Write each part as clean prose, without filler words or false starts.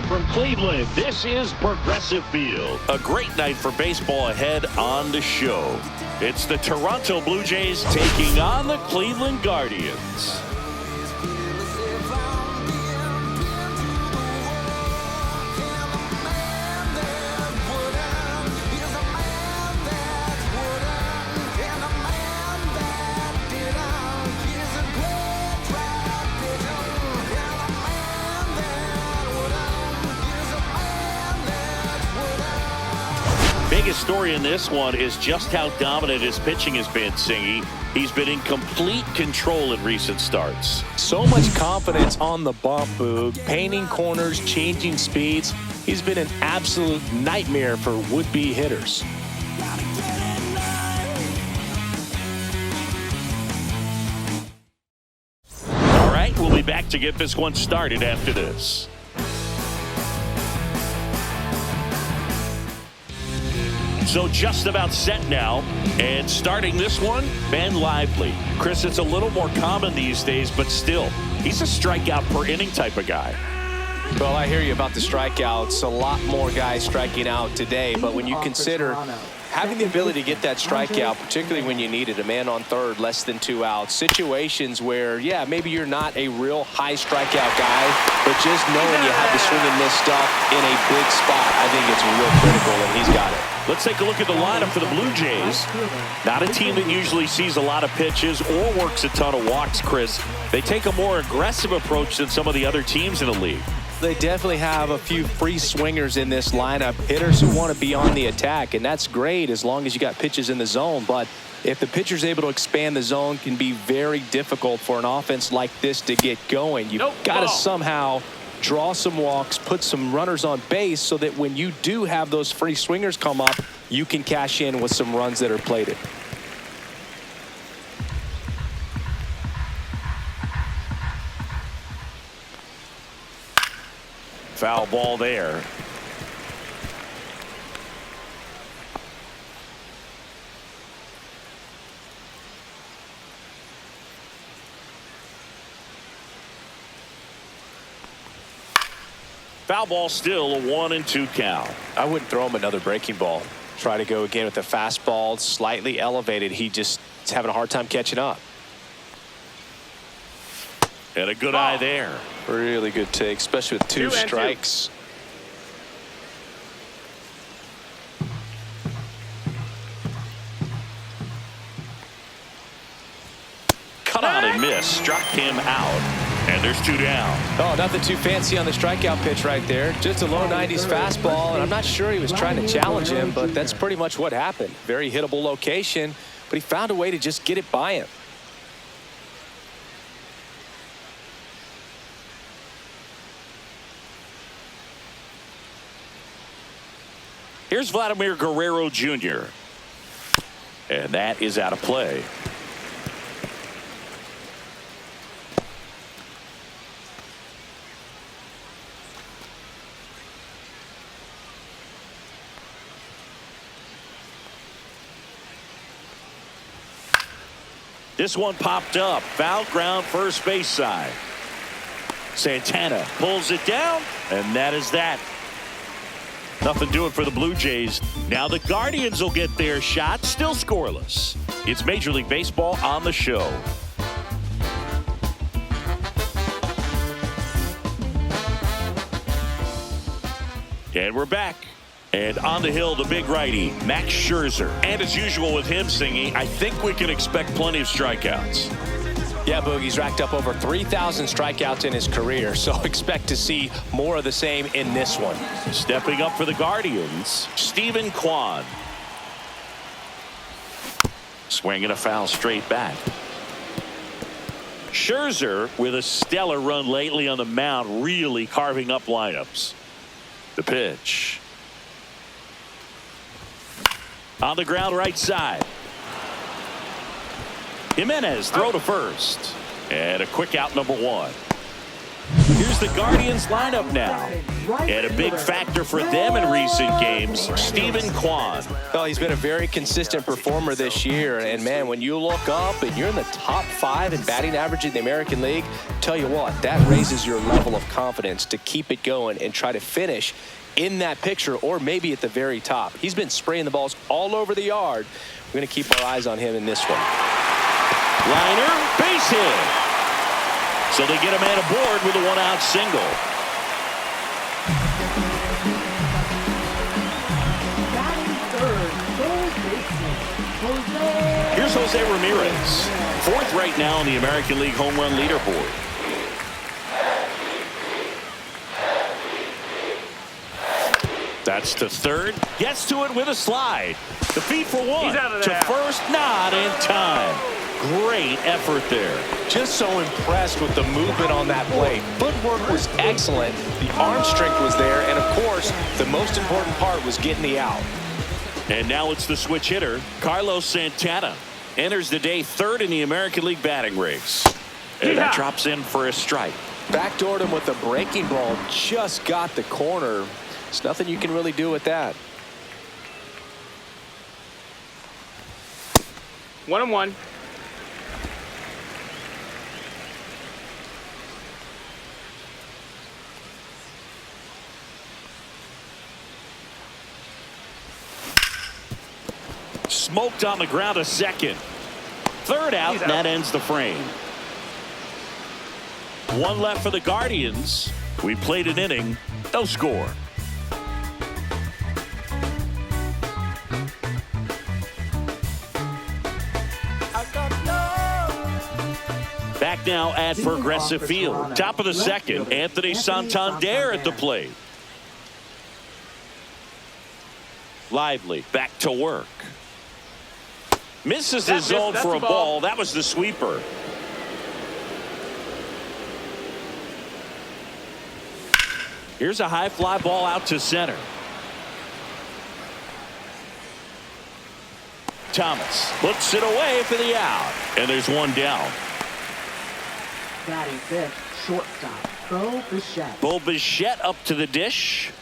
from Cleveland, this is Progressive Field. A great night for baseball ahead on the show. It's the Toronto Blue Jays taking on the Cleveland Guardians. Biggest story in this one is just how dominant his pitching has been, Singy. He's been in complete control in recent starts. So much confidence on the bump, Boog. Painting corners, changing speeds. He's been an absolute nightmare for would-be hitters. All right, we'll be back to get this one started after this. So just about set now, and starting this one, Ben Lively. Chris, it's a little more common these days, but still, he's a strikeout per inning type of guy. Well, I hear you about the strikeouts. A lot more guys striking out today, but when you consider having the ability to get that strikeout, particularly when you need it, a man on third, less than 2 outs, situations where, yeah, maybe you're not a real high strikeout guy, but just knowing you have the swing and miss stuff in a big spot, I think it's real critical, and he's got it. Let's take a look at the lineup for the Blue Jays. Not a team that usually sees a lot of pitches or works a ton of walks, Chris. They take a more aggressive approach than some of the other teams in the league. They definitely have a few free swingers in this lineup, hitters who want to be on the attack, and that's great as long as you got pitches in the zone. But if the pitcher's able to expand the zone, it can be very difficult for an offense like this to get going. You've got to somehow draw some walks, put some runners on base so that when you do have those free swingers come up, you can cash in with some runs that are plated. Foul ball there. Foul ball still, a 1-2 count. I wouldn't throw him another breaking ball. Try to go again with the fastball, slightly elevated. He just is having a hard time catching up. And a good eye there. Really good take, especially with two strikes. Cut on and miss. Struck him out. And there's 2 down. Oh, nothing too fancy on the strikeout pitch right there. Just a low 90s fastball, and I'm not sure he was trying to challenge him, but that's pretty much what happened. Very hittable location, but he found a way to just get it by him. Here's Vladimir Guerrero Jr. And that is out of play. This one popped up. Foul ground, first base side. Santana pulls it down, and that is that. Nothing doing for the Blue Jays. Now the Guardians will get their shot, still scoreless. It's Major League Baseball on the show. And we're back. And on the hill, the big righty, Max Scherzer. And as usual with him singing, I think we can expect plenty of strikeouts. Yeah, Boogie's racked up over 3,000 strikeouts in his career, so expect to see more of the same in this one. Stepping up for the Guardians, Stephen Kwan. Swinging a foul straight back. Scherzer with a stellar run lately on the mound, really carving up lineups. The pitch. On the ground right side. Jimenez throw to first. And a quick out, number 1. Here's the Guardians lineup now. And a big factor for them in recent games, Steven Kwan. Well, he's been a very consistent performer this year. And, man, when you look up and you're in the top 5 in batting average in the American League, tell you what, that raises your level of confidence to keep it going and try to finish in that picture or maybe at the very top. He's been spraying the balls all over the yard. We're going to keep our eyes on him in this one. Liner, base hit. So they get a man aboard with a one-out single. Here's Jose Ramirez, 4th right now on the American League home run leaderboard. That's to third. Gets to it with a slide. The feed for one. To first, not in time. Great effort there. Just so impressed with the movement on that play. Footwork was excellent. The arm strength was there. And, of course, the most important part was getting the out. And now it's the switch hitter, Carlos Santana. Enters the day 3rd in the American League batting race. And that drops in for a strike. Backdoored him with a breaking ball. Just got the corner. There's nothing you can really do with that. 1-1. Smoked on the ground, a second. 3rd out, and that ends the frame. 1 left for the Guardians. We played an inning, no score. Back now at Progressive Field. Top of the 2nd, Anthony Santander at the plate. Lively, back to work. Misses his zone for a ball. That was the sweeper. Here's a high fly ball out to center. Thomas puts it away for the out. And there's one down. Batting 5th, shortstop, Bo Bichette. Bo Bichette up to the dish.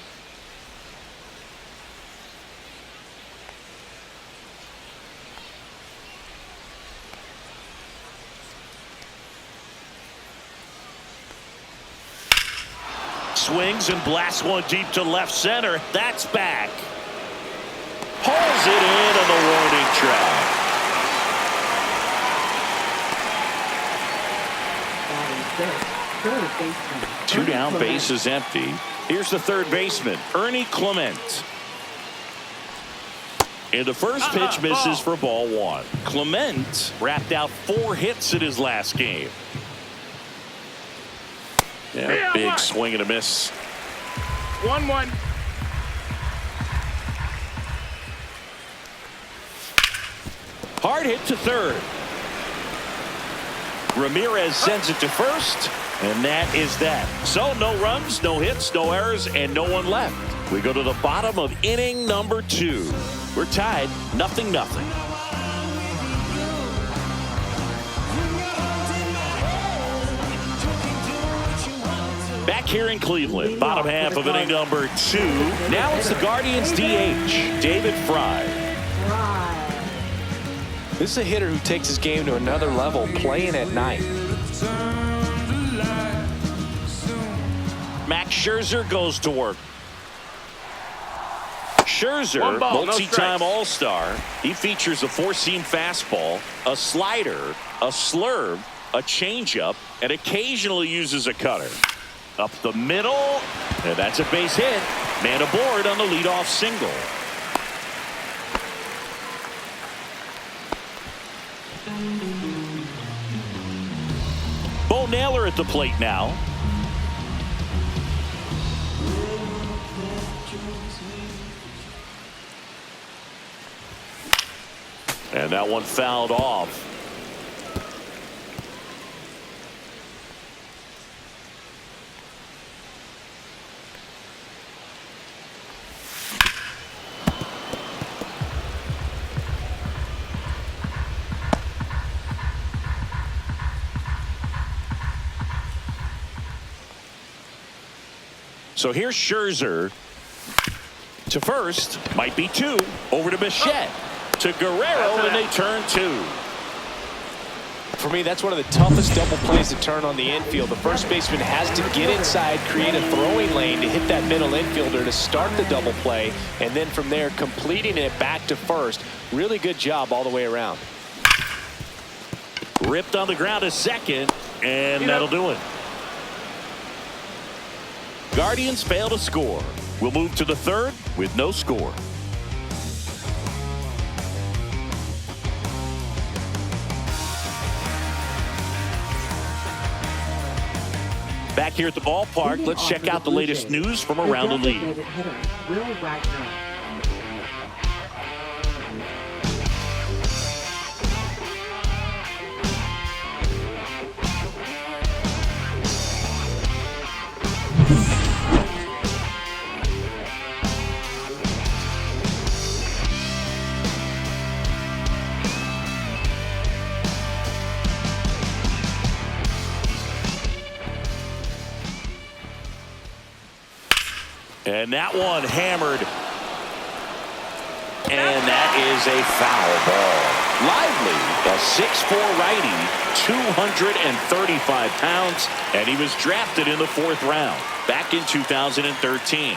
Swings and blasts one deep to left center. That's back. Pulls it in on the warning track. Third baseman. 2 down, base is empty. Here's the 3rd baseman, Ernie Clement. And the first pitch misses for ball 1. Clement wrapped out 4 hits in his last game. Yeah, big swing and a miss. 1-1. Hard hit to 3rd. Ramirez sends it to first, and that is that. So no runs, no hits, no errors, and no one left. We go to the bottom of inning number 2. We're tied 0-0. Back here in Cleveland, bottom half of inning number 2. Now it's the Guardians DH, David Fry. This is a hitter who takes his game to another level playing at night. Max Scherzer goes to work. Scherzer, 1 ball, no multi-time strikes. All-Star. He features a 4-seam fastball, a slider, a slurve, a changeup, and occasionally uses a cutter. Up the middle, and that's a base hit. Man aboard on the leadoff single. Bo Naylor at the plate now. And that one fouled off. So here's Scherzer to first, might be two, over to Bichette, to Guerrero, and they turn two. For me, that's one of the toughest double plays to turn on the infield. The first baseman has to get inside, create a throwing lane to hit that middle infielder to start the double play, and then from there completing it back to first. Really good job all the way around. Ripped on the ground to second, and that'll do it. Guardians fail to score. We'll move to the third with no score. Back here at the ballpark, let's check out the latest news from around the league. Will Wagner. And that one hammered. And that is a foul ball. Lively, a 6'4" righty, 235 pounds, and he was drafted in the 4th round back in 2013.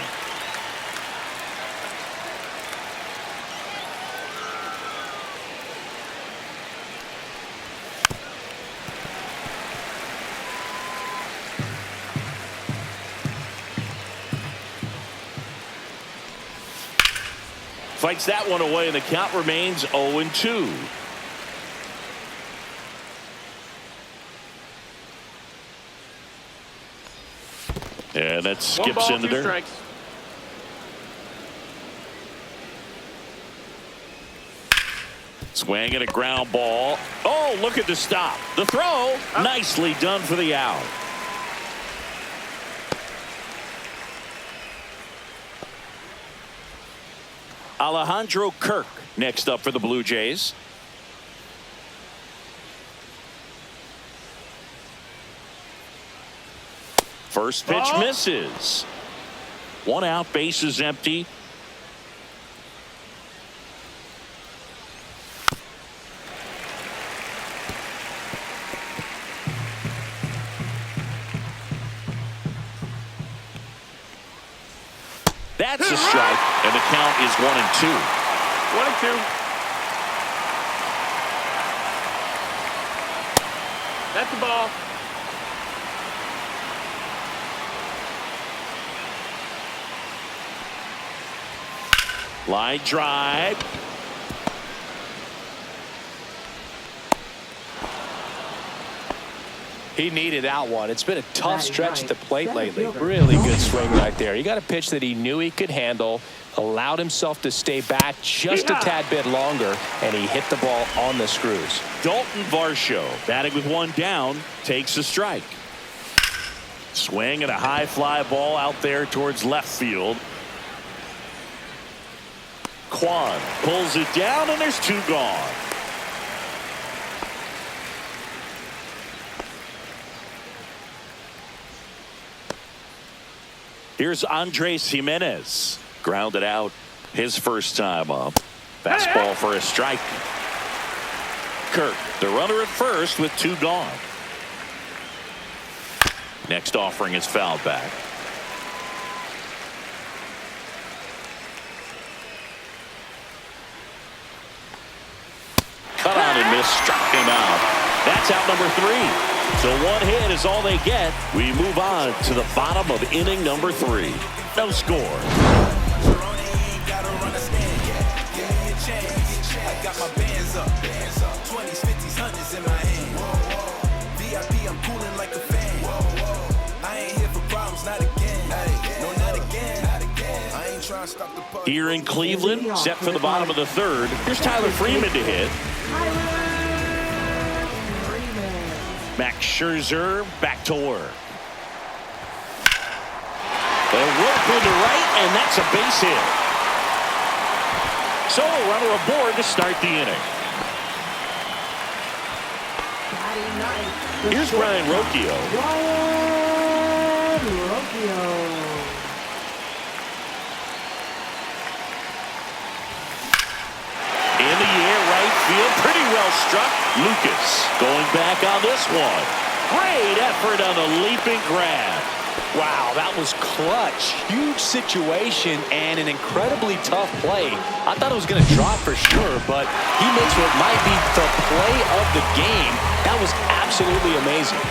Fights that one away, and the count remains 0-2. And that skips into there. Strikes. Swing and a ground ball. Oh, look at the stop. The throw, nicely done for the out. Alejandro Kirk next up for the Blue Jays. First pitch misses. One out, bases empty. That's a strike, and the count is 1-2. 1-2. That's the ball. Line drive. He needed that one. It's been a tough stretch at the plate lately. Really good swing right there. He got a pitch that he knew he could handle, allowed himself to stay back just a tad bit longer, and he hit the ball on the screws. Dalton Varsho, batting with one down, takes a strike. Swing and a high fly ball out there towards left field. Kwan pulls it down, and there's two gone. Here's Andres Jimenez. Grounded out his first time up. Fastball for a strike. Kirk, the runner at first with two gone. Next offering is fouled back. Cut on and miss, struck him out. That's out number 3. So one hit is all they get. We move on to the bottom of inning number 3. No score. Here in Cleveland, set for the bottom of the 3rd. Here's Tyler Freeman to hit. Max Scherzer back to work. They'll rope into right, and that's a base hit. So a runner aboard to start the inning. Here's Brian Rocchio. well struck. Lucas going back on this one. Great effort on the leaping grab. Wow, that was clutch. Huge situation and an incredibly tough play. I thought it was going to drop for sure, but he makes what might be the play of the game. That was absolutely amazing.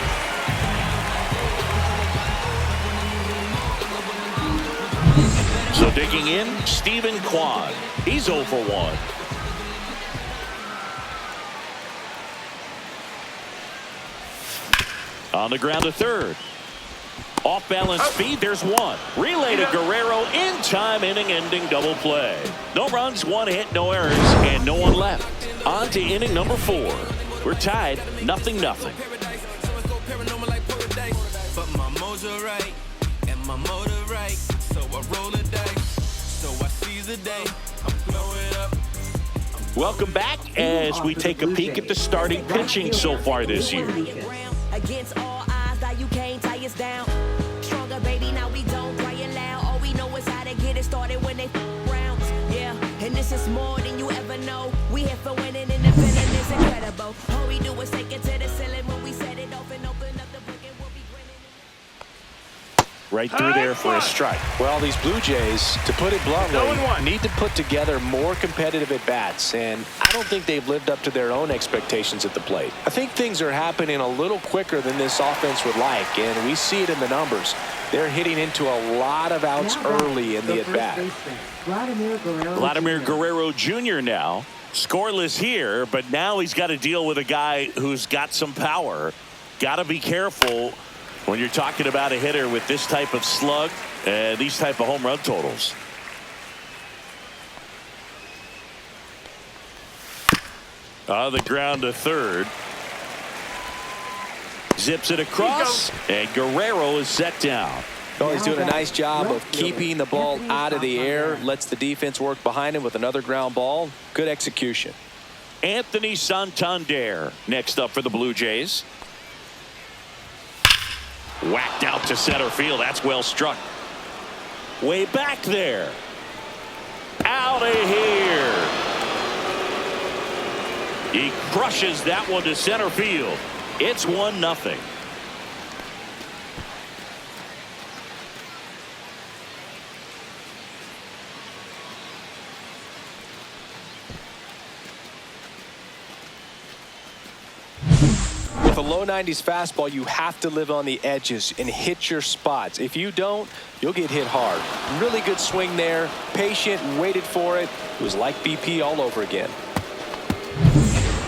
So digging in, Stephen Kwan. He's 0 for 1. On the ground to third. Off balance speed, there's one. Relay to Guerrero in time, inning-ending double play. No runs, 1 hit, no errors, and no one left. On to inning number 4. We're tied, 0-0. But my mojo right, and my motor right. So I roll the dice, so I seize the day. I'm blowing up. Welcome back as we take a peek at the starting pitching so far this year. Against all odds, that you can't tie us down. Stronger, baby, now we don't cry it loud. All we know is how to get it started when they rounds. Yeah, and this is more than you ever know. We here for winning and the feeling is incredible. All we do is take it to the ceiling when we set it off and open up the book and we'll be grinning. Right through there for a strike. Well, these Blue Jays, to put it bluntly, 0-1. need to put together more competitive at-bats, and I don't think they've lived up to their own expectations at the plate. I think things are happening a little quicker than this offense would like, and we see it in the numbers. They're hitting into a lot of outs early in the at-bat. Vladimir Guerrero Jr. now. Scoreless here, but now he's got to deal with a guy who's got some power. Got to be careful when you're talking about a hitter with this type of slug and these type of home run totals. On the ground to third. Zips it across, and Guerrero is set down. Oh, he's doing a nice job of keeping the ball out of the air, lets the defense work behind him with another ground ball. Good execution. Anthony Santander next up for the Blue Jays. Whacked out to center field. That's well struck. Way back there. Out of here. He crushes that one to center field. It's 1-0. With a low 90s fastball, you have to live on the edges and hit your spots. If you don't, you'll get hit hard. Really good swing there. Patient, waited for it. It was like BP all over again.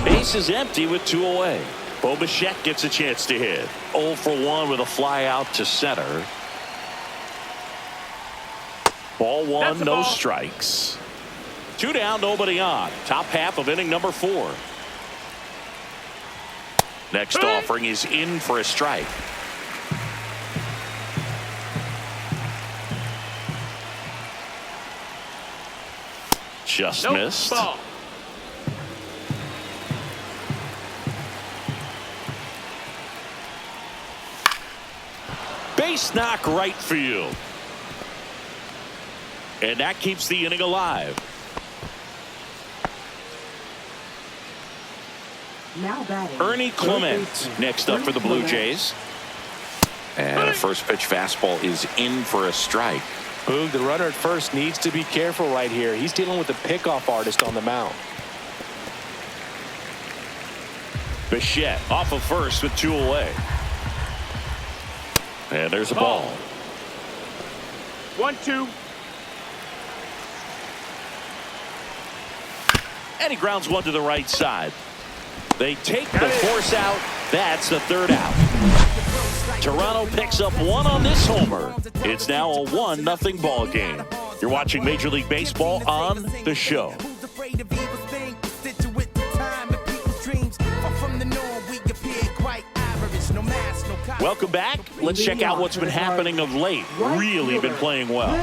Base is empty with 2 away. Bo Bichette gets a chance to hit. 0 for 1 with a fly out to center. Ball 1, no strikes. 2 down, nobody on. Top half of inning number 4. Next offering is in for a strike. Just missed. Ball. Base knock right field. And that keeps the inning alive. Now batting. Ernie Clement next up for the Blue Jays. And a first pitch fastball is in for a strike. Boog, the runner at first needs to be careful right here. He's dealing with a pickoff artist on the mound. Bichette off of first with 2 away. And there's a ball. 1-2. And he grounds one to the right side. They take the force out. That's the 3rd out. Toronto picks up 1 on this homer. It's now a 1-0 ball game. You're watching Major League Baseball on The Show. Welcome back. Let's check out what's been happening of late. Really been playing well.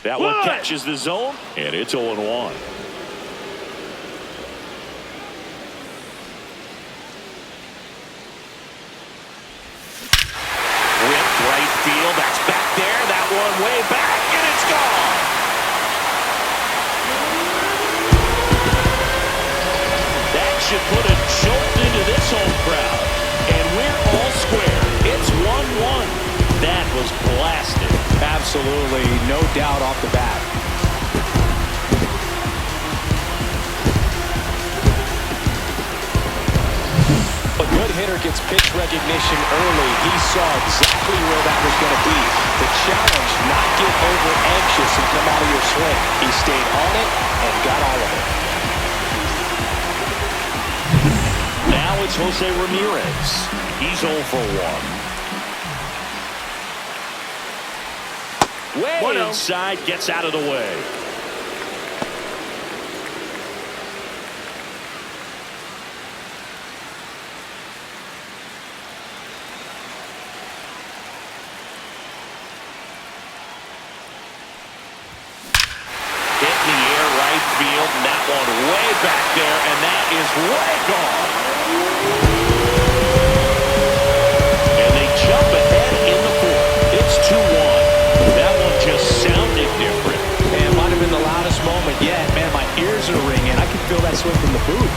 That one catches the zone, and it's 0-1. Right field, that's back there, that one way back, and it's gone. That should put a jolt into this home crowd, and we're all square. It's 1-1. That was blasted. Absolutely, no doubt off the bat. A good hitter gets pitch recognition early. He saw exactly where that was going to be. The challenge, not get over anxious and come out of your swing. He stayed on it and got all of it. Now it's Jose Ramirez. He's 0 for 1. Way inside, gets out of the way. Field, and that one way back there, and that is way gone. And they jump ahead in the 4th. It's 2-1. That one just sounded different. Man, might have been the loudest moment yet. Man, my ears are ringing. I can feel that swing from the booth.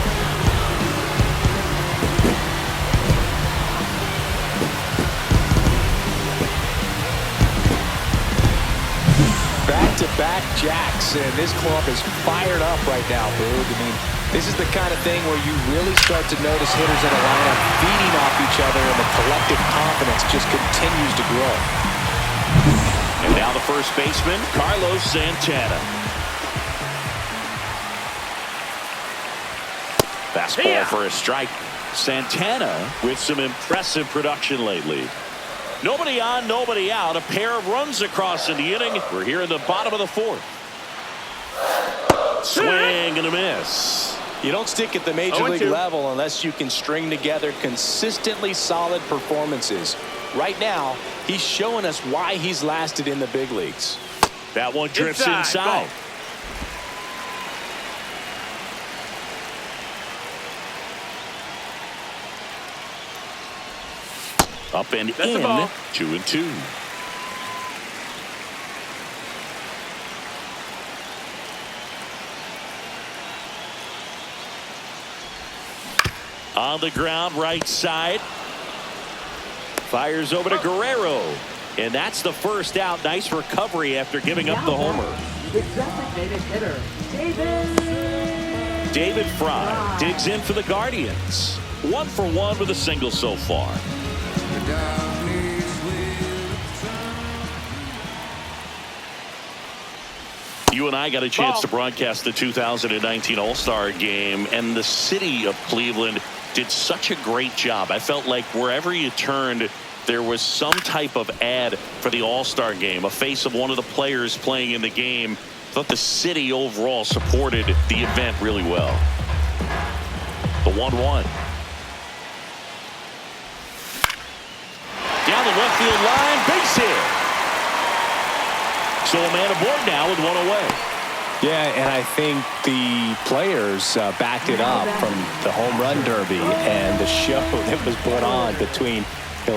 Back-to-back jacks, and this club is fired up right now, Boog. I mean, this is the kind of thing where you really start to notice hitters in a lineup feeding off each other, and the collective confidence just continues to grow. And now the first baseman, Carlos Santana. Fastball for a strike. Santana with some impressive production lately. Nobody on, nobody out. A pair of runs across in the inning. We're here in the bottom of the 4th. Swing and a miss. You don't stick at the major league level unless you can string together consistently solid performances. Right now, he's showing us why he's lasted in the big leagues. That one drifts inside. Up and in, 2-2. On the ground, right side. Fires over to Guerrero. And that's the first out. Nice recovery after giving up the homer. The designated hitter, David Fry digs in for the Guardians. 1 for 1 with a single so far. You and I got a chance to broadcast the 2019 All-Star Game, and the city of Cleveland did such a great job. I felt like wherever you turned, there was some type of ad for the All-Star Game, a face of one of the players playing in the game. I thought the city overall supported the event really well. The 1-1. Down the left field line, base hit. So a man aboard now with 1 away. Yeah, and I think the players backed it up from the home run derby and the show that was put on between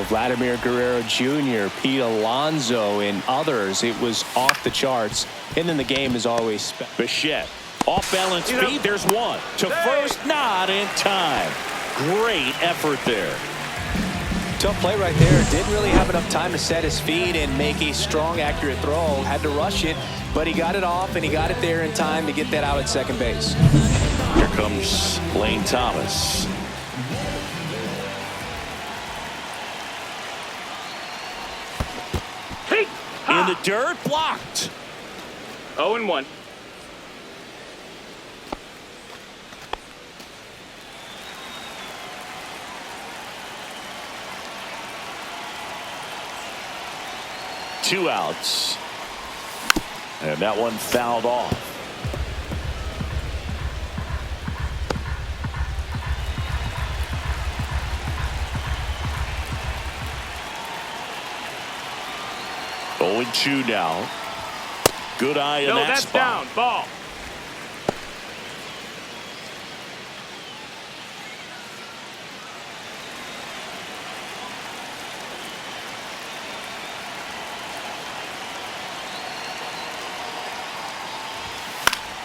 Vladimir Guerrero Jr., Pete Alonso, and others. It was off the charts. And then the game is always Bichette, off balance speed. There's one to first, not in time. Great effort there. Tough play right there. Didn't really have enough time to set his feet and make a strong, accurate throw. Had to rush it, but he got it off, and he got it there in time to get that out at second base. Here comes Lane Thomas. In the dirt, blocked. 0-1. Two outs. And that one fouled off. Oh, 2 now. Good eye in No, that that's spot. down. Ball.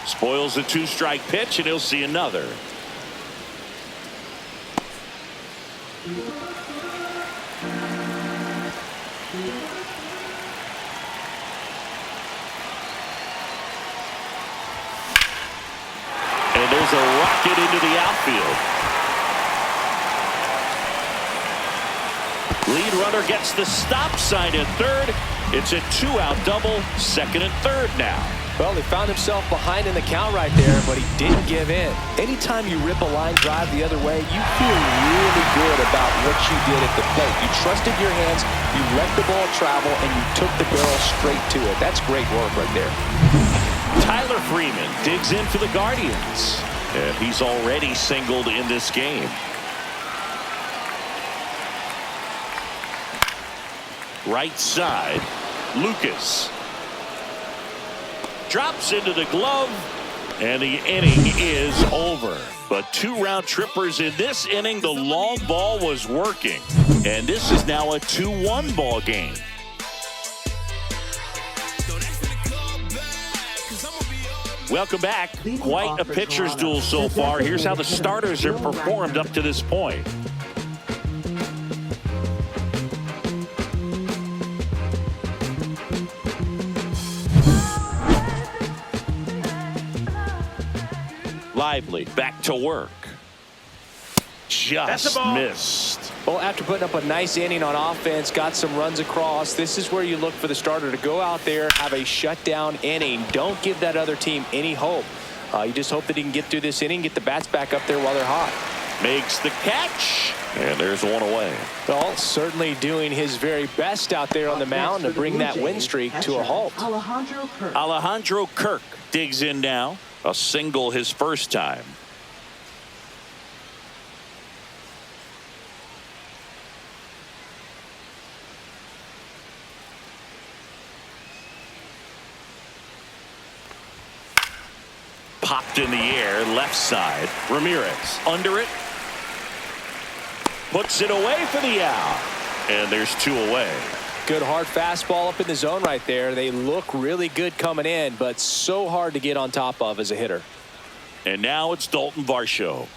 Spoils the 2-strike pitch, and he'll see another. And there's a rocket into the outfield. Lead runner gets the stop sign at third. It's a 2-out double, second and third now. Well, he found himself behind in the count right there, but he didn't give in. Anytime you rip a line drive the other way, you feel really good about what you did at the plate. You trusted your hands, you let the ball travel, and you took the barrel straight to it. That's great work right there. Tyler Freeman digs in for the Guardians, and he's already singled in this game. Right side, Lucas. Drops into the glove, and the inning is over. But 2 round trippers in this inning. The long ball was working, and this is now a 2-1 ball game. Welcome back. Quite a pitcher's duel so far. Here's how the starters have performed up to this point. Lively back to work. Just missed. Well, after putting up a nice inning on offense, got some runs across, this is where you look for the starter to go out there, have a shutdown inning. Don't give that other team any hope. You just hope that he can get through this inning, get the bats back up there while they're hot. Makes the catch, and there's one away. Well, certainly doing his very best out there on the mound to bring that win streak to a halt. Alejandro Kirk digs in now. A single his first time. Popped in the air, left side. Ramirez under it. Puts it away for the out. And there's 2 away. Good hard fastball up in the zone right there. They look really good coming in, but so hard to get on top of as a hitter. And now it's Dalton Varsho.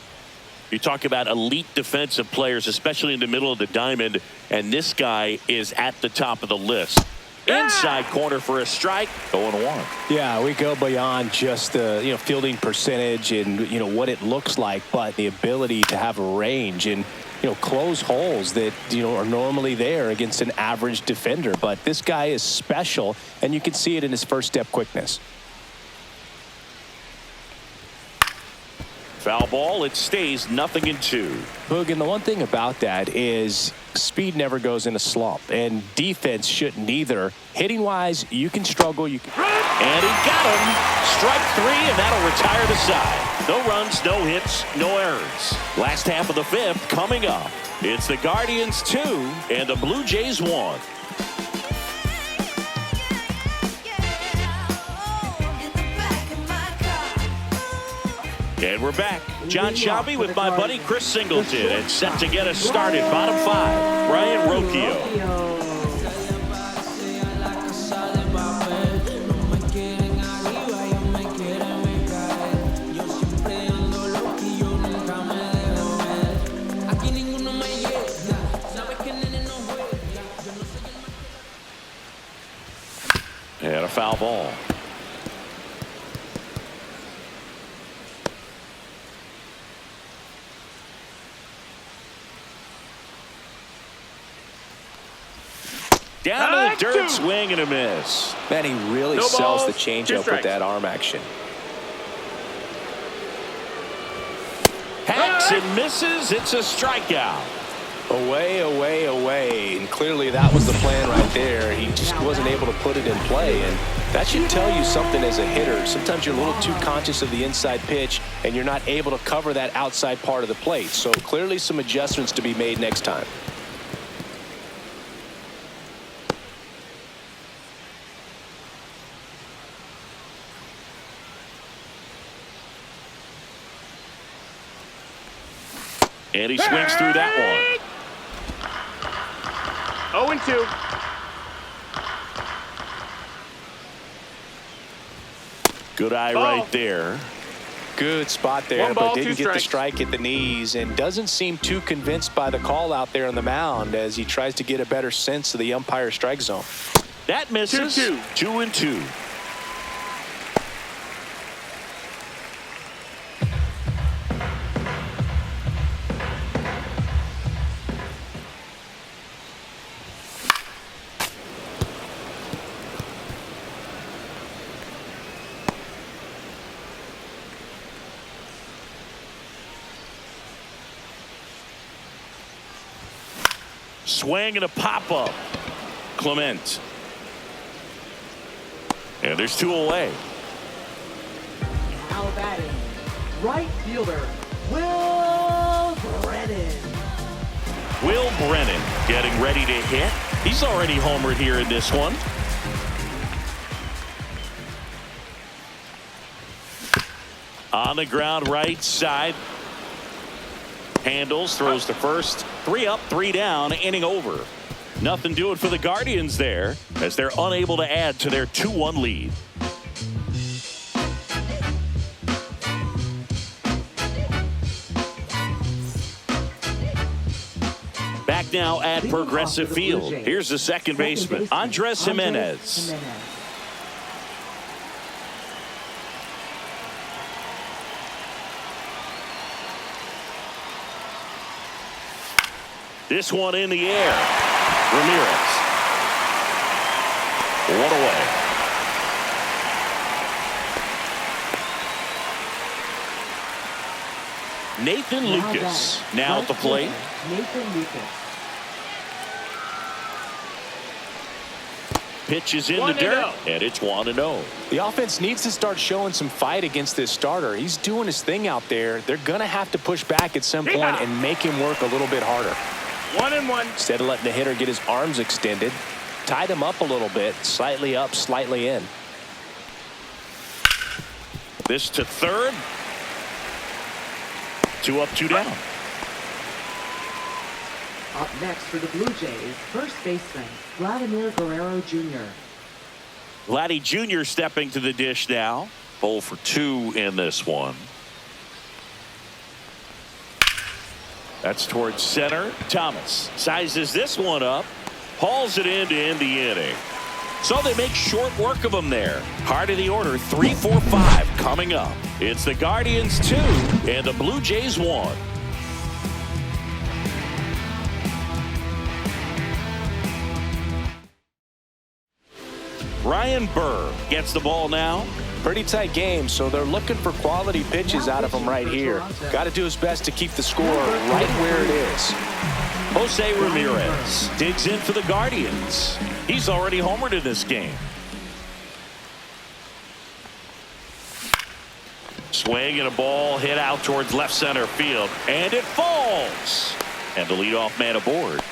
You talk about elite defensive players, especially in the middle of the diamond, and this guy is at the top of the list. Inside corner for a strike, 0-1. Yeah, we go beyond just the fielding percentage and what it looks like, but the ability to have range and close holes that are normally there against an average defender. But this guy is special, and you can see it in his first step quickness. Foul ball, it stays 0-2. Boog, and the one thing about that is speed never goes in a slump, and defense shouldn't either. Hitting wise, you can struggle. And he got him. Strike 3, and that'll retire the side. No runs, no hits, no errors. Last half of the 5th coming up. It's the Guardians 2 and the Blue Jays 1. And we're back. John Shelby with my buddy Chris Singleton, and set to get us started. Bottom 5, Ryan Rocchio. And a foul ball. Down to the dirt, swing and a miss. Man, he really sells the changeup with that arm action. Hacks and misses. It's a strikeout. Away, away, away. And clearly that was the plan right there. He just wasn't able to put it in play. And that should tell you something as a hitter. Sometimes you're a little too conscious of the inside pitch, and you're not able to cover that outside part of the plate. So clearly some adjustments to be made next time. And he swings through that one. 0-2. Good eye Ball. right there. Good spot there, One ball, but didn't two get the strikes. strike at the knees and doesn't seem too convinced by the call out there on the mound as he tries to get a better sense of the umpire strike zone. That misses. 2-2. 2-2. Swing and a pop-up. Clement. And there's 2 away. Now batting, right fielder, Will Brennan. Will Brennan getting ready to hit. He's already homered here in this one. On the ground right side. Handles, throws to first. 3 up, 3 down, inning over. Nothing doing for the Guardians there as they're unable to add to their 2-1 lead. Back now at Progressive Field. Here's the second baseman, Andres Jimenez. This one in the air. Ramirez. 1 away. Nathan Lucas now at the plate. Nathan Lucas. Pitch is in the dirt, and it's 1-0. The offense needs to start showing some fight against this starter. He's doing his thing out there. They're going to have to push back at some point and make him work a little bit harder. 1-1. Instead of letting the hitter get his arms extended, tied him up a little bit, slightly up, slightly in. This to third. 2 up, 2 down. Up next for the Blue Jays, first baseman, Vladimir Guerrero Jr. Vladdy Jr. stepping to the dish now. 0 for 2 in this one. That's towards center. Thomas sizes this one up. Hauls it in to end the inning. So they make short work of him there. Heart of the order, 3, 4, 5 coming up. It's the Guardians 2 and the Blue Jays 1. Ryan Burr gets the ball now. Pretty tight game, so they're looking for quality pitches out of him right here. Got to do his best to keep the score right where it is. Jose Ramirez digs in for the Guardians. He's already homered in this game. Swing and a ball hit out towards left center field, and it falls. And the leadoff man aboard.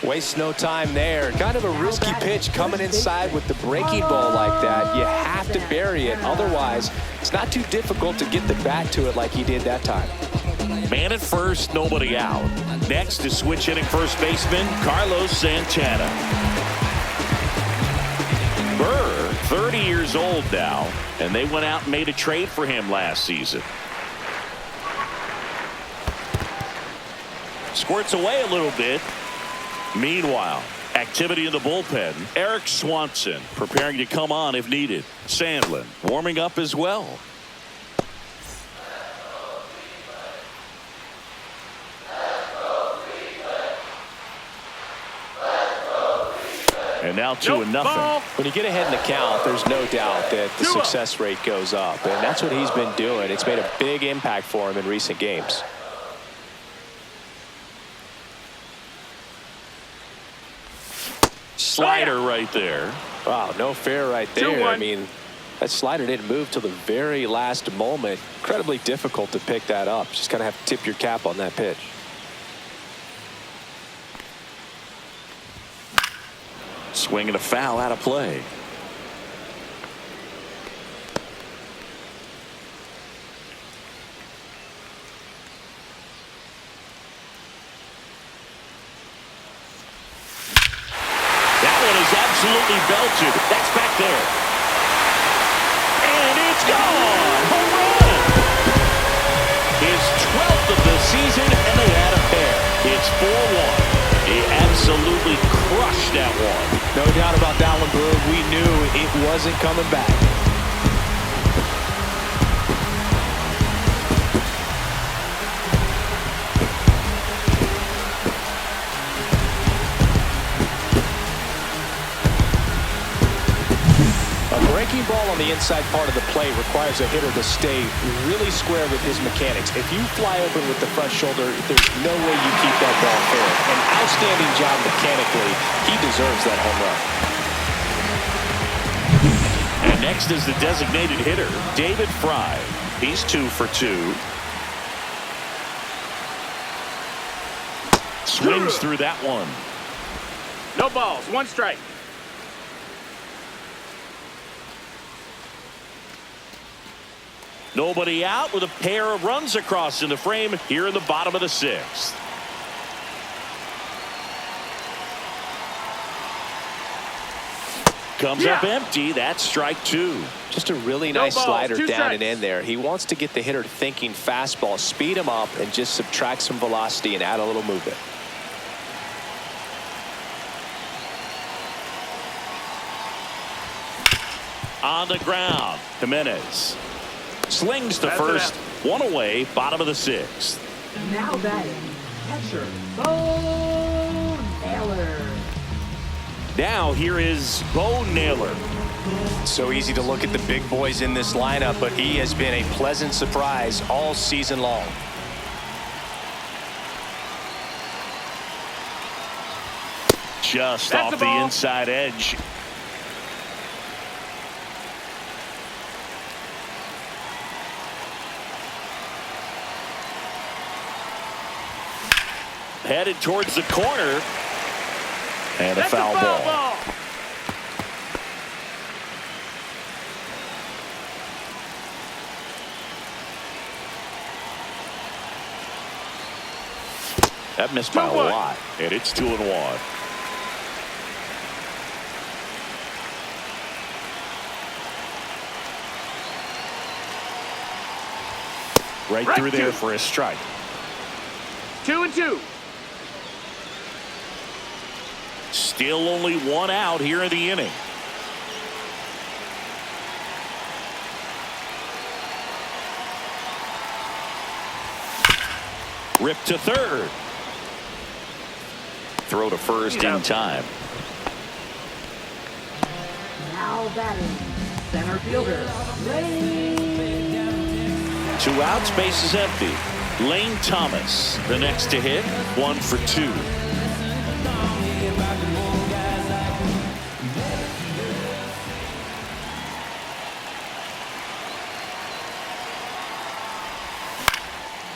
Waste no time there. Kind of a risky pitch coming inside with the breaking ball like that. You have to bury it. Otherwise, it's not too difficult to get the bat to it like he did that time. Man at first, nobody out. Next is switch hitting first baseman Carlos Santana. Burr, 30 years old now, and they went out and made a trade for him last season. Squirts away a little bit. Meanwhile, activity in the bullpen. Eric Swanson preparing to come on if needed. Sandlin warming up as well. And now 2-0. When you get ahead in the count, there's no doubt that the success rate goes up. And that's what he's been doing. It's made a big impact for him in recent games. Slider right there. Wow, no fair right there. 2-1. I mean, that slider didn't move till the very last moment. Incredibly difficult to pick that up. Just kind of have to tip your cap on that pitch. Swing and a foul out of play. absolutely belted. That's back there. And it's gone. Home run. His 12th of the season, and they add a pair. It's 4-1. He absolutely crushed that one. No doubt about that one, Boog. We knew it wasn't coming back. Breaking ball on the inside part of the plate requires a hitter to stay really square with his mechanics. If you fly open with the front shoulder, there's no way you keep that ball fair. An outstanding job mechanically. He deserves that home run. And next is the designated hitter, David Fry. He's 2 for 2. Swings through that one. No balls. 1 strike. Nobody out with a pair of runs across in the frame here in the bottom of the 6th. Comes up empty. That's strike 2. Just a really nice balls, slider 2 down strikes. and in there. He wants to get the hitter thinking fastball, speed him up, and just subtract some velocity and add a little movement. On the ground, Jimenez slings to That's first. it. 1 away, bottom of the 6th. Now batting, catcher, Bo Naylor. Now here is Bo Naylor. So easy to look at the big boys in this lineup, but he has been a pleasant surprise all season long. Just That's off the the ball. inside edge. Headed towards the corner. And a That's foul a foul ball. ball. That missed by a 2-1. lot. And it's 2-1. Right Right through there to. for a strike. 2-2. Still only 1 out here in the inning. Ripped to third. Throw to first in time. Now batting, center fielder, Lane. 2 outs, base is empty. Lane Thomas, the next to hit, 1 for 2.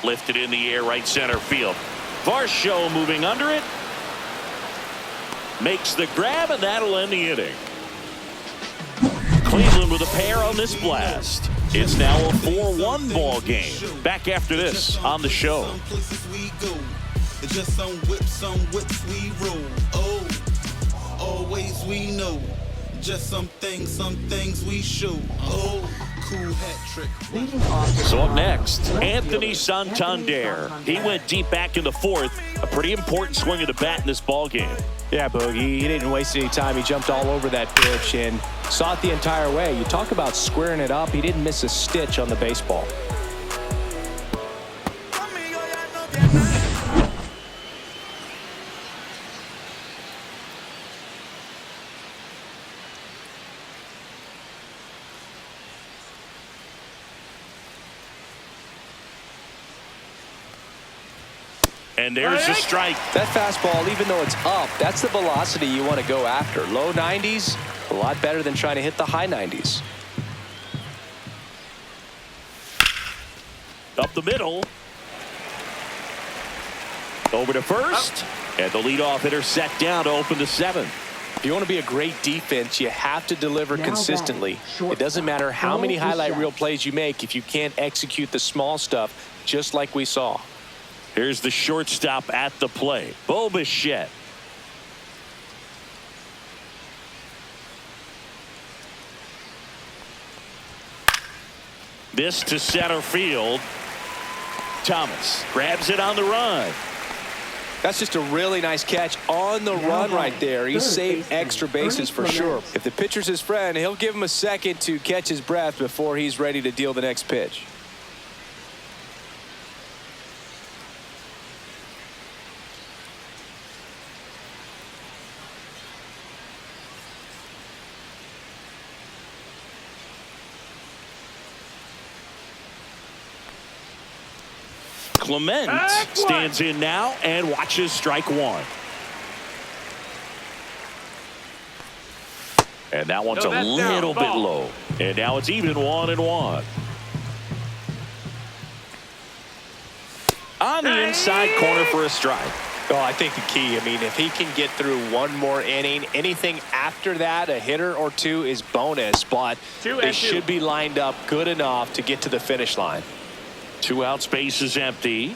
Lifted in the air, right center field. Varsho moving under it. Makes the grab, and that'll end the inning. Cleveland with a pair on this blast. It's now a 4-1 ball game. Back after this on the show. Some places we go. Just some whips we roll. Oh, always we know. Just some things we show. Oh, cool hat trick. Leading off the So up line, next, left Anthony fielder, Santander. Anthony He went deep back in the 4th. A pretty important swing of the bat in this ball game. Yeah, Boogie, he didn't waste any time. He jumped all over that pitch and saw it the entire way. You talk about squaring it up. He didn't miss a stitch on the baseball. And there's a strike. That fastball, even though it's up, that's the velocity you want to go after. Low 90s, a lot better than trying to hit the high 90s. Up the middle. Over to first. And the leadoff hitter set down to open the 7th. If you want to be a great defense, you have to deliver Now consistently. batting, It doesn't matter how shortstop, many Bo highlight reel Bichette. plays you make if you can't execute the small stuff, just like we saw. Here's the shortstop at the plate, Bo Bichette. This to center field. Thomas grabs it on the run. That's just a really nice catch on the run right there. He saved extra bases for sure. If the pitcher's his friend, he'll give him a second to catch his breath before he's ready to deal the next pitch. Clement stands in now and watches strike one. And that one's a little bit low. And now it's even 1-1. On the inside corner for a strike. Oh, I think the key, I mean, if he can get through one more inning, anything after that, a hitter or two is bonus, but they should be lined up good enough to get to the finish line. 2 out, space is empty.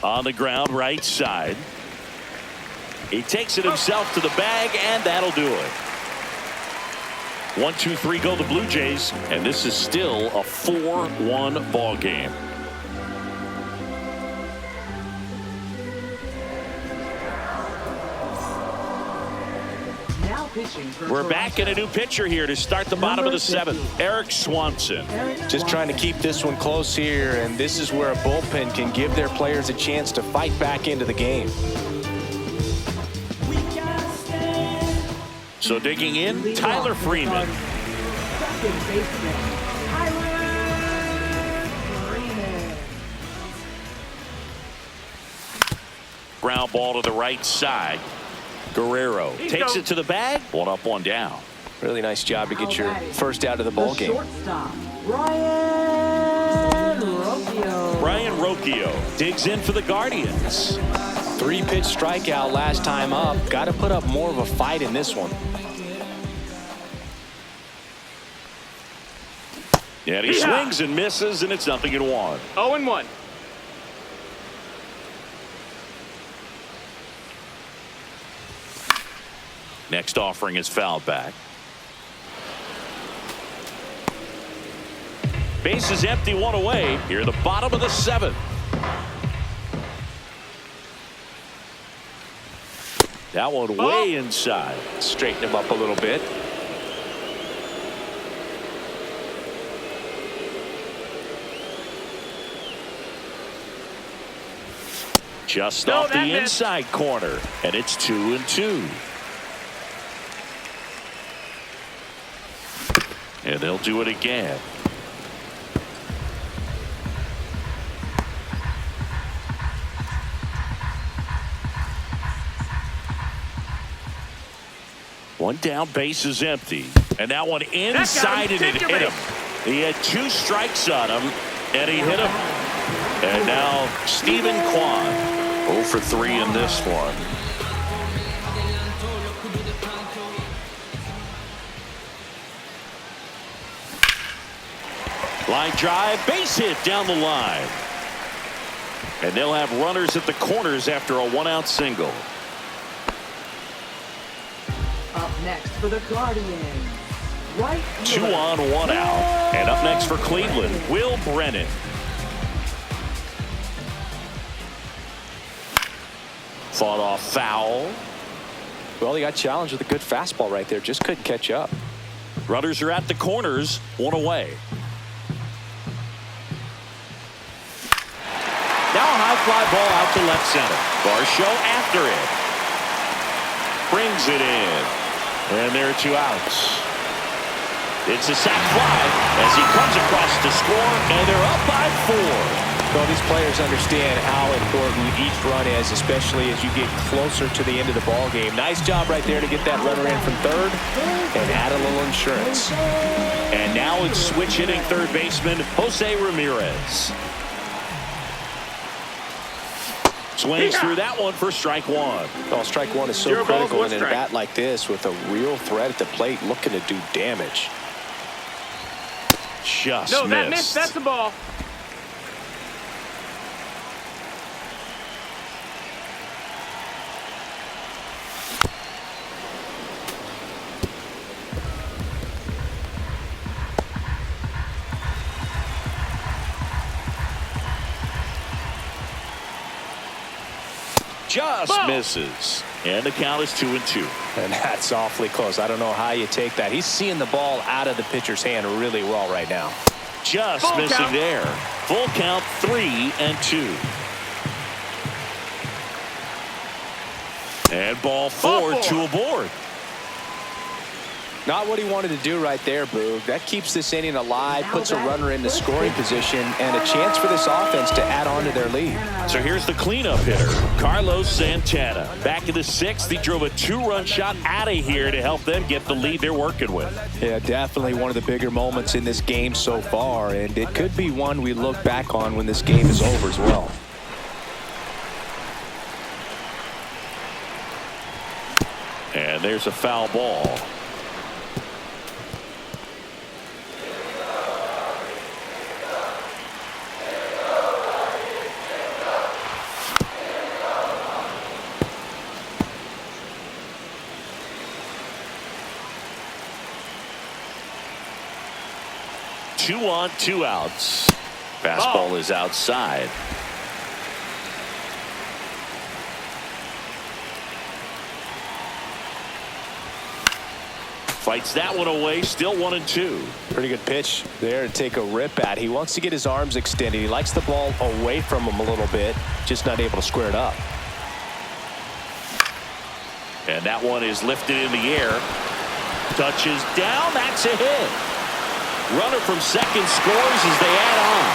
On the ground, right side. He takes it himself to the bag, and that'll do it. 1-2-3 go the Blue Jays, and this is still a 4-1 ball game. We're back in a new pitcher here to start the bottom of the 7th. Eric Swanson. Just trying to keep this one close here, and this is where a bullpen can give their players a chance to fight back into the game. So digging in, Tyler Freeman. Ground ball to the right side. Guerrero takes it to the bag. 1 up, 1 down. Really nice job to get your first out of the ball game. Brian Rocchio digs in for the Guardians. 3-pitch strikeout last time up. Got to put up more of a fight in this one. And he swings and misses, and it's 0-1. 0-1. Next offering is fouled back. Base is empty, 1 away. Here at the bottom of the 7th. That one way inside. Straighten him up a little bit. Just off the inside corner, and it's 2-2. And they'll do it again. One down, base is empty. And that one inside, and it hit him. He had 2 strikes on him, and he hit him. And now Stephen Kwan. 0 for 3 in this one. Line drive, base hit down the line. And they'll have runners at the corners after a 1-out single. Up next for the Guardians. Right 2 on, 1 out. And up next for Cleveland, Will Brennan. Fought off foul. Well, he got challenged with a good fastball right there. Just couldn't catch up. Runners are at the corners, 1 away. Now a high fly ball out to left center. Varsho after it. Brings it in. And there are 2 outs. It's a sac fly as he comes across to score, and they're up by 4. Well, these players understand how important each run is, especially as you get closer to the end of the ball game. Nice job right there to get that runner in from third and add a little insurance. And now it's switch hitting third baseman Jose Ramirez. Swings through that one for strike 1. Well, strike 1 is so critical in a bat like this with a real threat at the plate looking to do damage. Just no, missed. that missed. That's the ball. just misses. And the count is 2-2. And that's awfully close. I don't know how you take that. He's seeing the ball out of the pitcher's hand really well right now. Just Full missing count. there. Full count, 3-2. And ball 4, 2 aboard. Not what he wanted to do right there, Boog. That keeps this inning alive, puts a runner into scoring position, and a chance for this offense to add on to their lead. So here's the cleanup hitter, Carlos Santana. Back in the 6th, he drove a 2-run shot out of here to help them get the lead they're working with. Yeah, definitely one of the bigger moments in this game so far, and it could be one we look back on when this game is over as well. And there's a foul ball. Two on, 2 outs. Fastball is outside. Fights that one away, still 1-2. Pretty good pitch there to take a rip at. He wants to get his arms extended. He likes the ball away from him a little bit, just not able to square it up. And that one is lifted in the air. Touches down, that's a hit. Runner from second scores as they add on.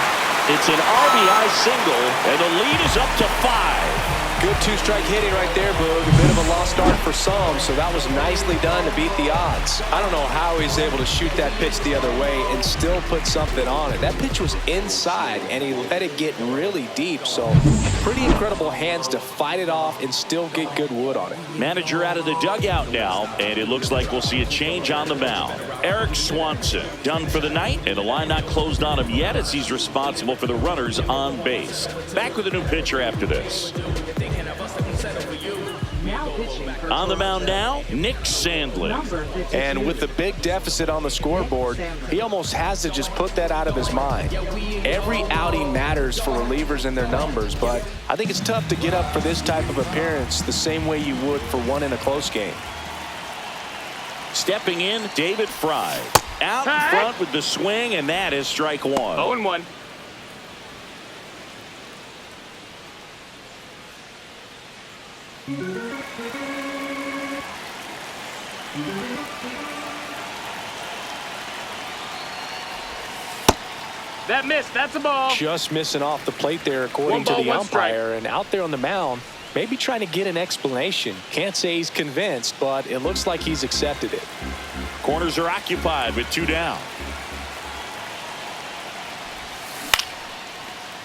It's an RBI single, and the lead is up to 5. Good 2-strike hitting right there, Boog. A bit of a lost start for some, so that was nicely done to beat the odds. I don't know how he's able to shoot that pitch the other way and still put something on it. That pitch was inside, and he let it get really deep, so pretty incredible hands to fight it off and still get good wood on it. Manager out of the dugout now, and it looks like we'll see a change on the mound. Eric Swanson done for the night, and the line not closed on him yet as he's responsible for the runners on base. Back with a new pitcher after this. On the mound now, Nick Sandlin. And with the big deficit on the scoreboard, he almost has to just put that out of his mind. Every outing matters for relievers and their numbers, but I think it's tough to get up for this type of appearance the same way you would for one in a close game. Stepping in, David Fry. Out in front with the swing, and that is strike 1. 0-1. That missed. That's a ball. Just missing off the plate there according to the umpire, and out there on the mound, maybe trying to get an explanation. Can't say he's convinced, but it looks like he's accepted it. Corners are occupied with 2 down.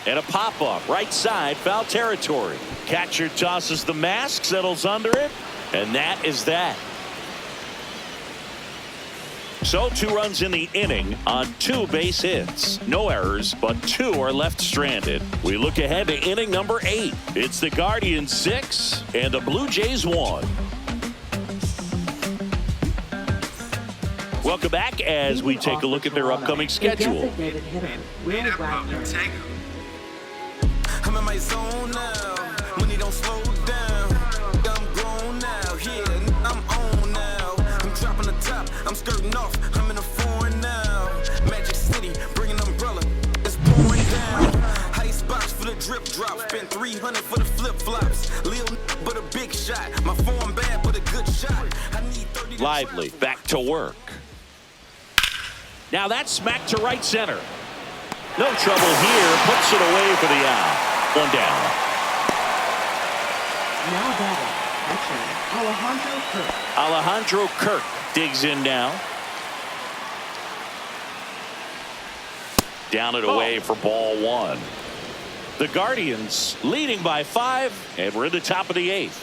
And a pop-up, right side, foul territory. Catcher tosses the mask, settles under it, and that is that. So 2 runs in the inning on 2 base hits. No errors, but 2 are left stranded. We look ahead to inning number 8. It's the Guardians 6 and the Blue Jays 1. Welcome back as we take a look at their upcoming schedule. Designated hitter, Will Wagner. I'm in my zone now. Money don't slow down. I'm grown now. Yeah, I'm on now. I'm dropping the top. I'm skirting off. I'm in a foreign now. Magic City, bring an umbrella. It's pouring down. Ice box for the drip drop. Spent 300 for the flip flops. Lil but a big shot. My form bad but a good shot. I need 30. Lively, back to work. Now that's smacked to right center. No trouble here. Puts it away for the out. 1 down. Now batting, catcher, Alejandro Kirk. Alejandro Kirk digs in now. Down and away for ball 1. The Guardians leading by 5, and we're in the top of the 8th.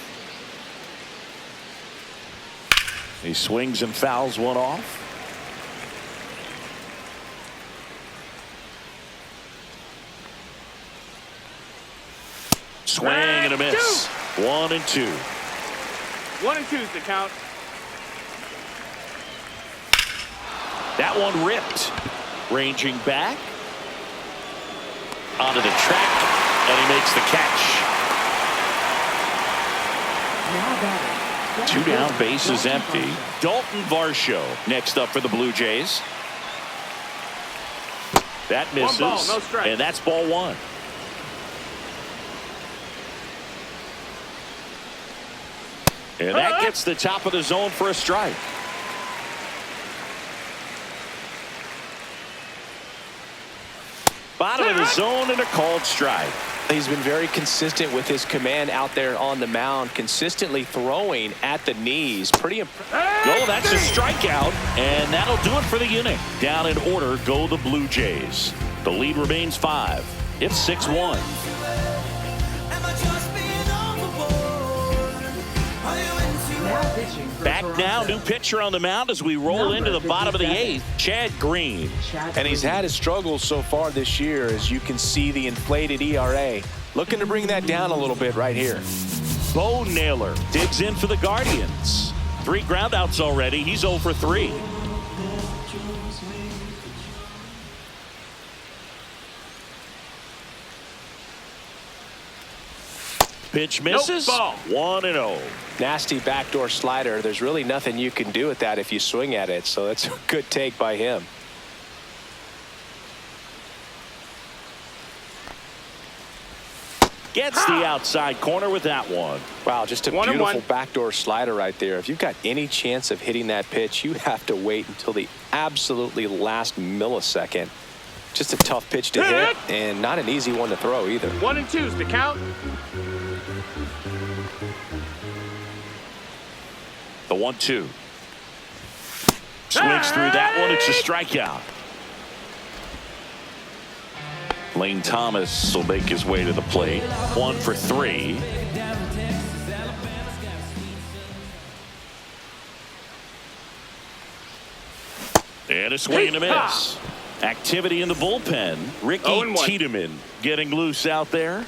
He swings and fouls one off. Swing and a miss. 1 and 2. 1 and 2 is the count. That one ripped. Ranging back. Onto the track. And he makes the catch. Now batting. Two down, bases empty. Dalton Varsho next up for the Blue Jays. That misses, 1 ball, no strike. and that's ball 1. And that gets the top of the zone for a strike. Bottom of the zone and a called strike. He's been very consistent with his command out there on the mound, consistently throwing at the knees. Pretty impressive. Oh, that's a strikeout, and that'll do it for the inning. Down in order go the Blue Jays. The lead remains 5. It's 6-1. Now pitching for Back Toronto. now, new pitcher on the mound as we roll into the bottom of the 8th, Chad Green. Chad And he's Green. had his struggles so far this year, as you can see the inflated ERA. Looking to bring that down a little bit right here. Bo Naylor digs in for the Guardians. 3 groundouts already. He's 0 for 3. Pitch misses. Nope, ball. 1-0. Nasty backdoor slider. There's really nothing you can do with that if you swing at it, so that's a good take by him. Gets the outside corner with that one. Wow, just a 1-1. beautiful backdoor slider right there. If you've got any chance of hitting that pitch, you have to wait until the absolutely last millisecond. Just a tough pitch to hit, and not an easy one to throw either. 1 and 2's the count. The 1-2. Swings through that one. It's a strikeout. Lane Thomas will make his way to the plate. 1 for 3. And a swing and a miss. Activity in the bullpen. Ricky 0-1. Tiedemann getting loose out there.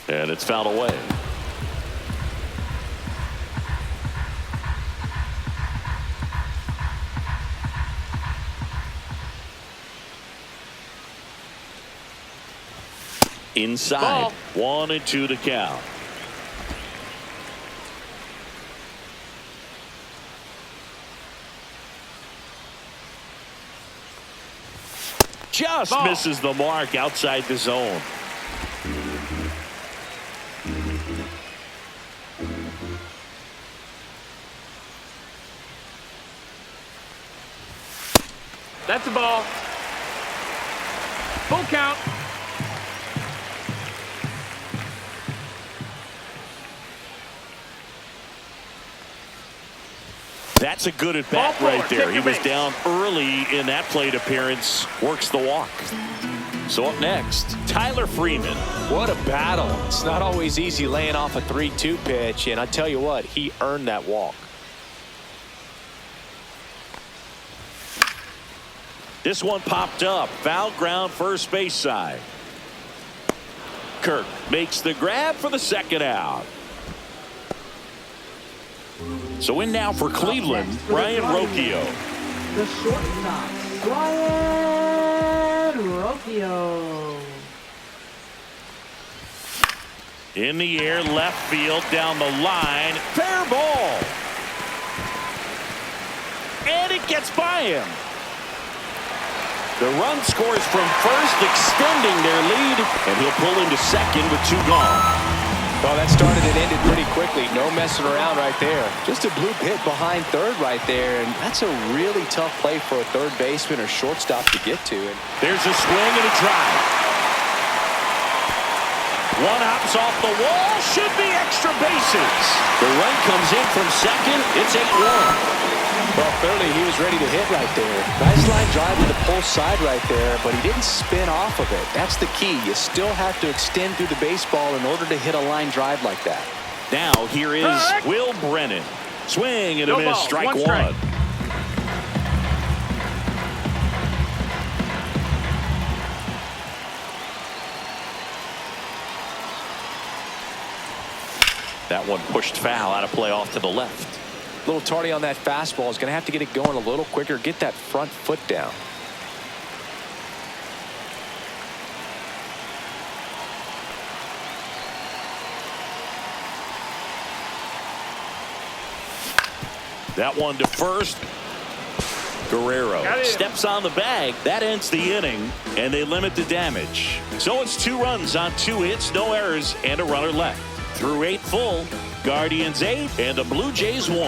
And it's fouled away. Inside. Ball. 1-2 to count. Just Ball. misses the mark outside the zone. That's a ball. Full count. That's a good at bat Ball right forward, there. take He your was base. down early in that plate appearance. Works the walk. So up next, Tyler Freeman. What a battle. It's not always easy laying off a 3-2 pitch, and I tell you what, he earned that walk. This one popped up. Foul ground first base side. Kirk makes the grab for the second out. So in now for Cleveland, Next for the Brian Guardians, Rocchio. The shortstop, Brian Rocchio. In the air, left field, down the line. Fair ball. And it gets by him. The run scores from first, extending their lead, and he'll pull into second with 2 gone. Well, that started and ended pretty quickly. No messing around right there. Just a bloop hit behind third right there, and that's a really tough play for a third baseman or shortstop to get to. And There's a swing and a drive. One hops off the wall, should be extra bases. The run comes in from second. It's 8-1. well, clearly he was ready to hit right there. Nice line drive to the pull side right there, but he didn't spin off of it. That's the key. You still have to extend through the baseball in order to hit a line drive like that. Now here is Will Brennan. Swing and a No miss, balls, strike one one. strike. That one pushed foul, out of play off to the left. A little tardy on that fastball. Is going to have to get it going a little quicker. Get that front foot down. That one to first. Guerrero steps on the bag. That ends the inning, and they limit the damage. So it's 2 runs on 2 hits, no errors, and a runner left. Through 8 full, Guardians 8 and the Blue Jays 1.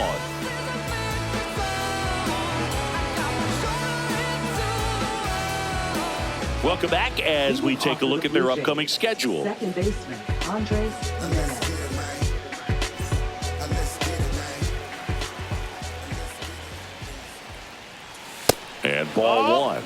Welcome back as we take a look at their upcoming schedule. Second baseman, Andres Jimenez. And ball 1.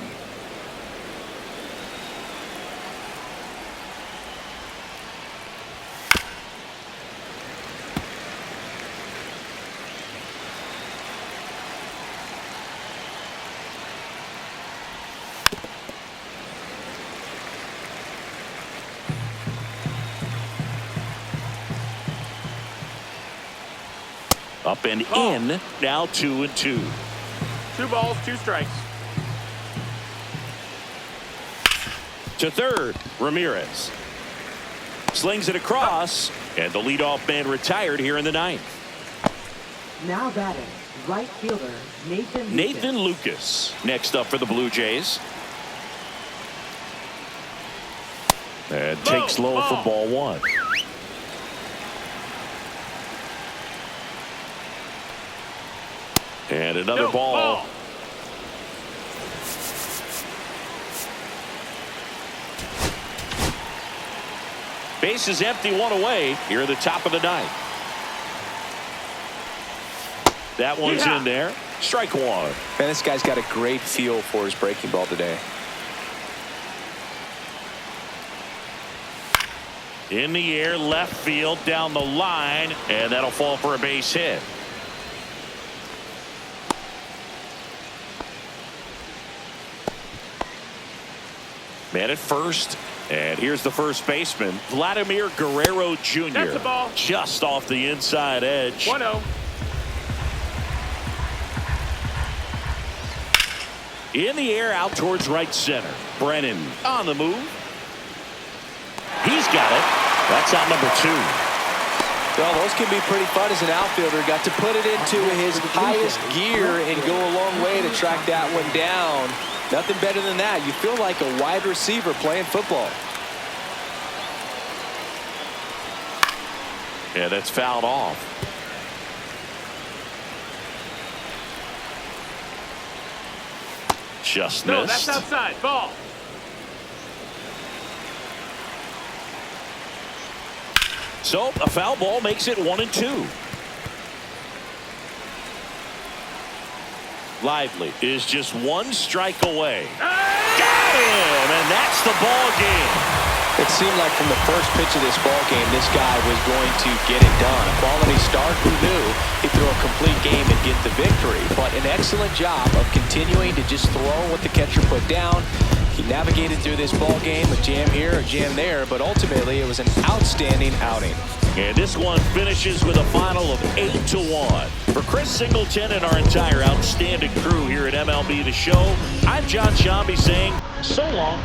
Up and in, now 2-2. 2 balls, 2 strikes. To third, Ramirez. Slings it across, and the leadoff man retired here in the 9th. Now batting, right fielder, Nathan Lucas. Next up for the Blue Jays. And takes low for ball 1. And another ball. Base is empty, 1 away here at the top of the 9th. That one's in there. Strike 1. Man, this guy's got a great feel for his breaking ball today. In the air, left field, down the line, and that'll fall for a base hit. Man at first, and here's the first baseman, Vladimir Guerrero Jr. That's the ball. Just off the inside edge. 1-0. In the air, out towards right center. Brennan on the move. He's got it. That's out number 2. Well, those can be pretty fun as an outfielder. Got to put it into his highest gear and go a long way to track that one down. Nothing better than that. You feel like a wide receiver playing football. Yeah, that's fouled off. Just No, missed. that's outside. Ball. So a foul ball makes it 1-2. Lively is just 1 strike away. Got him, and that's the ball game. It seemed like from the first pitch of this ball game, this guy was going to get it done. A quality start, who knew he'd throw a complete game and get the victory. But an excellent job of continuing to just throw what the catcher put down. He navigated through this ball game, a jam here, a jam there, but ultimately it was an outstanding outing. And this one finishes with a final of 8-1. For Chris Singleton and our entire outstanding crew here at MLB The Show, I'm John Shambi saying so long.